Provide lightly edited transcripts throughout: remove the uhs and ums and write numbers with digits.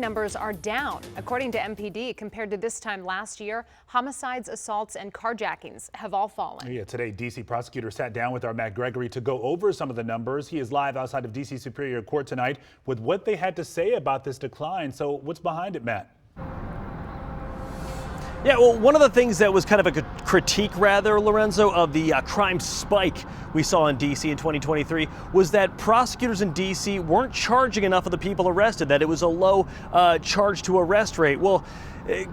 Numbers are down. According to MPD, compared to this time last year, homicides, assaults, and carjackings have all fallen. Yeah, today, D.C. prosecutor sat down with our Matt Gregory to go over some of the numbers. He is live outside of D.C. Superior Court tonight with what they had to say about this decline. So what's behind it, Matt? Yeah, well, one of the things that was kind of a critique, rather, Lorenzo, of the crime spike we saw in D.C. in 2023 was that prosecutors in D.C. weren't charging enough of the people arrested, that it was a low charge to arrest rate. Well,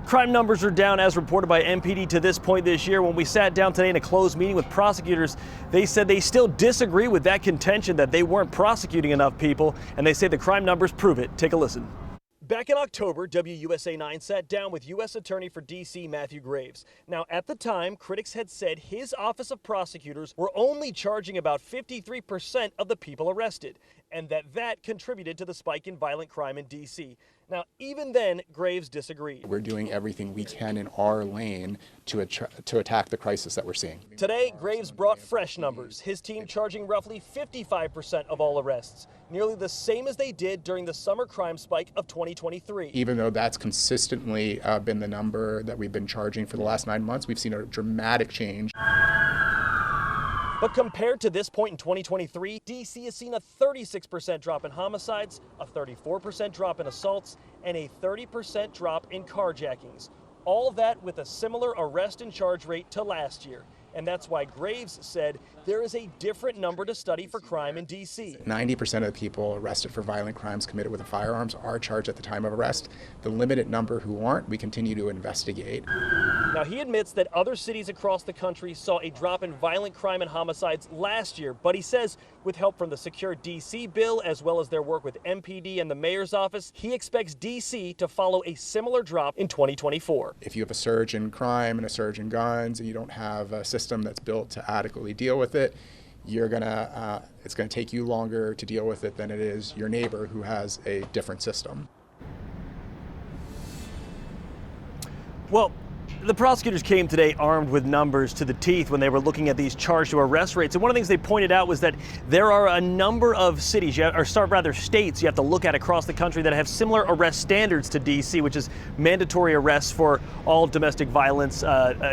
crime numbers are down as reported by MPD to this point this year. When we sat down today in a closed meeting with prosecutors, they said they still disagree with that contention that they weren't prosecuting enough people, and they say the crime numbers prove it. Take a listen. Back in October, WUSA 9 sat down with U.S. Attorney for D.C. Matthew Graves. Now, at the time, critics had said his Office of Prosecutors were only charging about 53% of the people arrested, and that contributed to the spike in violent crime in D.C. Now, even then, Graves disagreed. We're doing everything we can in our lane to attack the crisis that we're seeing. Today, Graves brought fresh numbers, his team charging roughly 55% of all arrests, nearly the same as they did during the summer crime spike of 2023. Even though that's consistently been the number that we've been charging for the last 9 months, we've seen a dramatic change. But compared to this point in 2023, D.C. has seen a 36% drop in homicides, a 34% drop in assaults, and a 30% drop in carjackings. All that with a similar arrest and charge rate to last year. And that's why Graves said there is a different number to study for crime in D.C. 90% of the people arrested for violent crimes committed with firearms are charged at the time of arrest. The limited number who aren't, we continue to investigate. Now, he admits that other cities across the country saw a drop in violent crime and homicides last year, but he says with help from the Secure D.C. bill, as well as their work with MPD and the mayor's office, he expects D.C. to follow a similar drop in 2024. If you have a surge in crime and a surge in guns and you don't have a system that's built to adequately deal with it, it's gonna take you longer to deal with it than it is your neighbor who has a different system. Well, the prosecutors came today armed with numbers to the teeth when they were looking at these charge to arrest rates. And one of the things they pointed out was that there are a number of states you have to look at across the country that have similar arrest standards to D.C., which is mandatory arrests for all domestic violence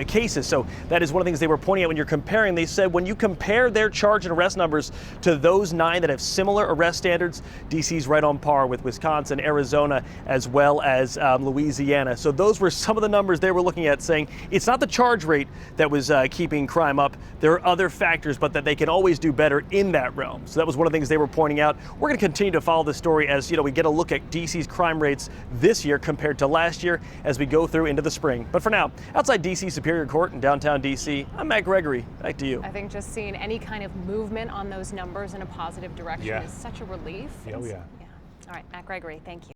cases. So that is one of the things they were pointing out when you're comparing. They said when you compare their charge and arrest numbers to those 9 that have similar arrest standards, D.C.'s right on par with Wisconsin, Arizona, as well as Louisiana. So those were some of the numbers they were looking at, saying it's not the charge rate that was keeping crime up. There are other factors, but that they can always do better in that realm. So that was one of the things they were pointing out. We're going to continue to follow this story as we get a look at D.C.'s crime rates this year compared to last year as we go through into the spring. But for now, outside D.C. Superior Court in downtown D.C., I'm Matt Gregory. Back to you. I think just seeing any kind of movement on those numbers in a positive direction is such a relief. Yeah, oh yeah. All right, Matt Gregory, thank you.